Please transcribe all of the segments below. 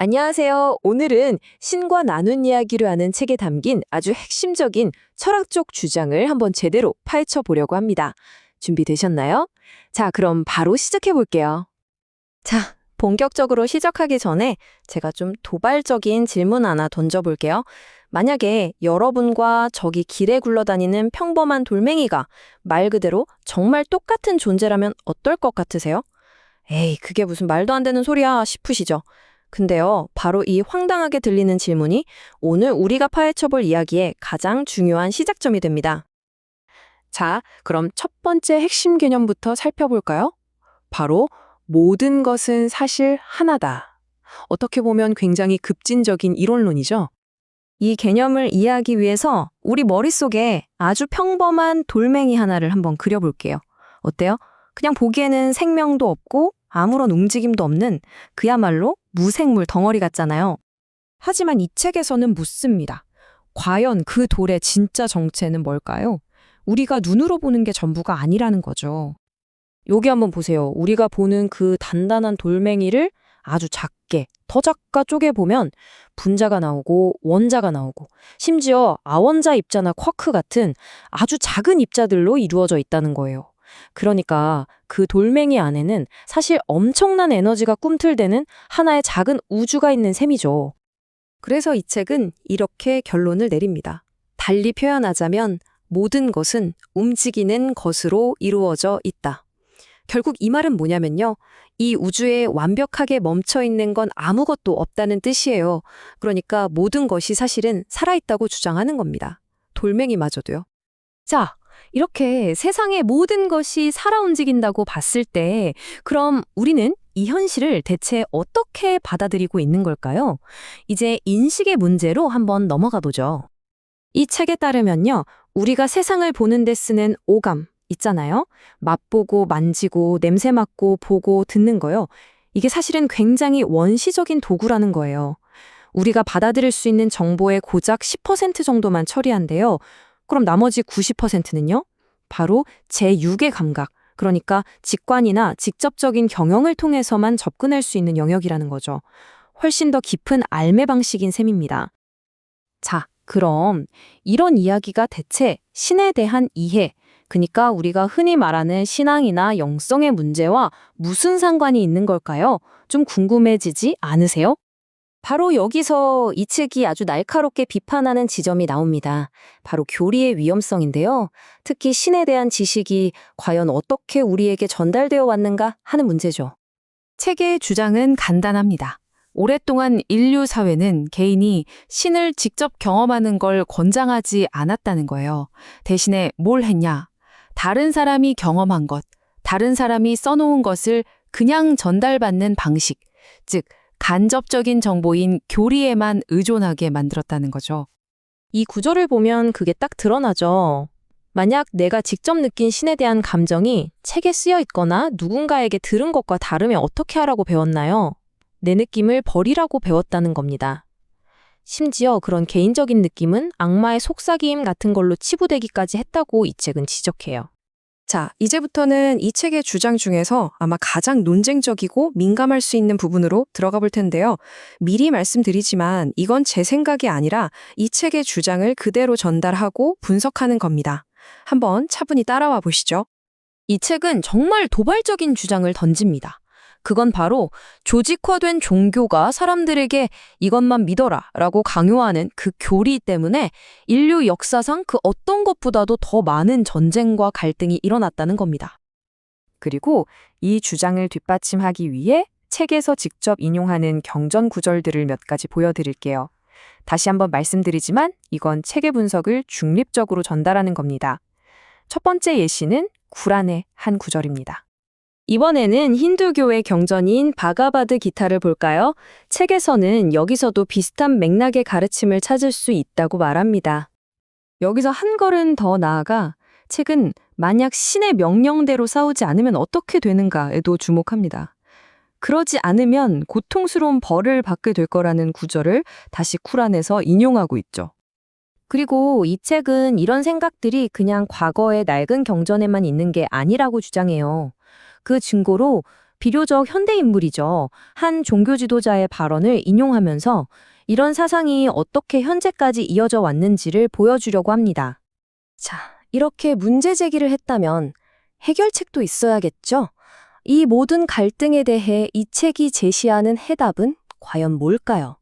안녕하세요. 오늘은 신과 나눈 이야기로 하는 책에 담긴 아주 핵심적인 철학적 주장을 한번 제대로 파헤쳐 보려고 합니다. 준비되셨나요? 자, 그럼 바로 시작해 볼게요. 자, 본격적으로 시작하기 전에 제가 좀 도발적인 질문 하나 던져볼게요. 만약에 여러분과 저기 길에 굴러다니는 평범한 돌멩이가 말 그대로 정말 똑같은 존재라면 어떨 것 같으세요? 에이, 그게 무슨 말도 안 되는 소리야 싶으시죠? 근데요, 바로 이 황당하게 들리는 질문이 오늘 우리가 파헤쳐볼 이야기의 가장 중요한 시작점이 됩니다. 자, 그럼 첫 번째 핵심 개념부터 살펴볼까요? 바로 모든 것은 사실 하나다. 어떻게 보면 굉장히 급진적인 이론론이죠. 이 개념을 이해하기 위해서 우리 머릿속에 아주 평범한 돌멩이 하나를 한번 그려볼게요. 어때요? 그냥 보기에는 생명도 없고 아무런 움직임도 없는 그야말로 무생물 덩어리 같잖아요. 하지만 이 책에서는 묻습니다. 과연 그 돌의 진짜 정체는 뭘까요? 우리가 눈으로 보는 게 전부가 아니라는 거죠. 여기 한번 보세요. 우리가 보는 그 단단한 돌멩이를 아주 작게, 더 작게 쪼개보면 분자가 나오고 원자가 나오고 심지어 아원자 입자나 쿼크 같은 아주 작은 입자들로 이루어져 있다는 거예요. 그러니까 그 돌멩이 안에는 사실 엄청난 에너지가 꿈틀대는 하나의 작은 우주가 있는 셈이죠. 그래서 이 책은 이렇게 결론을 내립니다. 달리 표현하자면 모든 것은 움직이는 것으로 이루어져 있다. 결국 이 말은 뭐냐면요. 이 우주에 완벽하게 멈춰 있는 건 아무것도 없다는 뜻이에요. 그러니까 모든 것이 사실은 살아있다고 주장하는 겁니다. 돌멩이마저도요. 자, 이렇게 세상의 모든 것이 살아 움직인다고 봤을 때 그럼 우리는 이 현실을 대체 어떻게 받아들이고 있는 걸까요? 이제 인식의 문제로 한번 넘어가 보죠. 이 책에 따르면요. 우리가 세상을 보는 데 쓰는 오감 있잖아요. 맛보고 만지고 냄새 맡고 보고 듣는 거요. 이게 사실은 굉장히 원시적인 도구라는 거예요. 우리가 받아들일 수 있는 정보의 고작 10% 정도만 처리한대요. 그럼 나머지 90%는요? 바로 제6의 감각, 그러니까 직관이나 직접적인 경영을 통해서만 접근할 수 있는 영역이라는 거죠. 훨씬 더 깊은 알매 방식인 셈입니다. 자, 그럼 이런 이야기가 대체 신에 대한 이해, 그러니까 우리가 흔히 말하는 신앙이나 영성의 문제와 무슨 상관이 있는 걸까요? 좀 궁금해지지 않으세요? 바로 여기서 이 책이 아주 날카롭게 비판하는 지점이 나옵니다. 바로 교리의 위험성인데요. 특히 신에 대한 지식이 과연 어떻게 우리에게 전달되어 왔는가 하는 문제죠. 책의 주장은 간단합니다. 오랫동안 인류 사회는 개인이 신을 직접 경험하는 걸 권장하지 않았다는 거예요. 대신에 뭘 했냐? 다른 사람이 경험한 것, 다른 사람이 써놓은 것을 그냥 전달받는 방식, 즉 간접적인 정보인 교리에만 의존하게 만들었다는 거죠. 이 구절을 보면 그게 딱 드러나죠. 만약 내가 직접 느낀 신에 대한 감정이 책에 쓰여 있거나 누군가에게 들은 것과 다르면 어떻게 하라고 배웠나요? 내 느낌을 버리라고 배웠다는 겁니다. 심지어 그런 개인적인 느낌은 악마의 속삭임 같은 걸로 치부되기까지 했다고 이 책은 지적해요. 자, 이제부터는 이 책의 주장 중에서 아마 가장 논쟁적이고 민감할 수 있는 부분으로 들어가 볼 텐데요. 미리 말씀드리지만 이건 제 생각이 아니라 이 책의 주장을 그대로 전달하고 분석하는 겁니다. 한번 차분히 따라와 보시죠. 이 책은 정말 도발적인 주장을 던집니다. 그건 바로 조직화된 종교가 사람들에게 이것만 믿어라 라고 강요하는 그 교리 때문에 인류 역사상 그 어떤 것보다도 더 많은 전쟁과 갈등이 일어났다는 겁니다. 그리고 이 주장을 뒷받침하기 위해 책에서 직접 인용하는 경전 구절들을 몇 가지 보여드릴게요. 다시 한번 말씀드리지만 이건 책의 분석을 중립적으로 전달하는 겁니다. 첫 번째 예시는 구란의 한 구절입니다. 이번에는 힌두교의 경전인 바가바드 기타를 볼까요? 책에서는 여기서도 비슷한 맥락의 가르침을 찾을 수 있다고 말합니다. 여기서 한 걸음 더 나아가 책은 만약 신의 명령대로 싸우지 않으면 어떻게 되는가에도 주목합니다. 그러지 않으면 고통스러운 벌을 받게 될 거라는 구절을 다시 쿠란에서 인용하고 있죠. 그리고 이 책은 이런 생각들이 그냥 과거의 낡은 경전에만 있는 게 아니라고 주장해요. 그 증거로 비교적 현대 인물이죠. 한 종교 지도자의 발언을 인용하면서 이런 사상이 어떻게 현재까지 이어져 왔는지를 보여주려고 합니다. 자, 이렇게 문제 제기를 했다면 해결책도 있어야겠죠? 이 모든 갈등에 대해 이 책이 제시하는 해답은 과연 뭘까요?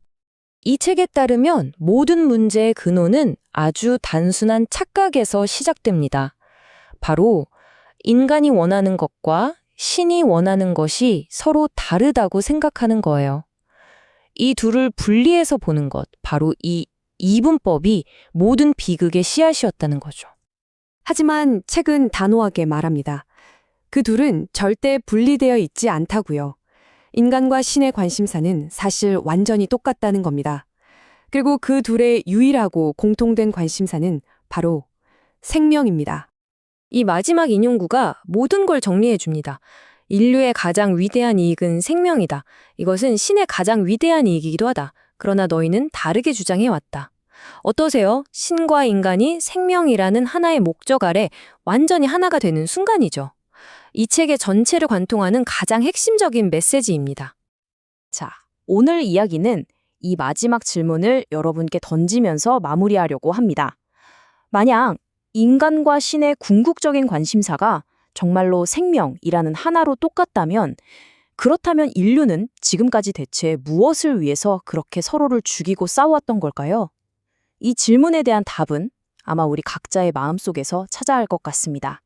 이 책에 따르면 모든 문제의 근원은 아주 단순한 착각에서 시작됩니다. 바로 인간이 원하는 것과 신이 원하는 것이 서로 다르다고 생각하는 거예요. 이 둘을 분리해서 보는 것, 바로 이 이분법이 모든 비극의 씨앗이었다는 거죠. 하지만 책은 단호하게 말합니다. 그 둘은 절대 분리되어 있지 않다고요. 인간과 신의 관심사는 사실 완전히 똑같다는 겁니다. 그리고 그 둘의 유일하고 공통된 관심사는 바로 생명입니다. 이 마지막 인용구가 모든 걸 정리해 줍니다. 인류의 가장 위대한 이익은 생명이다. 이것은 신의 가장 위대한 이익이기도 하다. 그러나 너희는 다르게 주장해 왔다. 어떠세요? 신과 인간이 생명이라는 하나의 목적 아래 완전히 하나가 되는 순간이죠. 이 책의 전체를 관통하는 가장 핵심적인 메시지입니다. 자, 오늘 이야기는 이 마지막 질문을 여러분께 던지면서 마무리하려고 합니다. 만약 인간과 신의 궁극적인 관심사가 정말로 생명이라는 하나로 똑같다면, 그렇다면 인류는 지금까지 대체 무엇을 위해서 그렇게 서로를 죽이고 싸워왔던 걸까요? 이 질문에 대한 답은 아마 우리 각자의 마음속에서 찾아야 할 것 같습니다.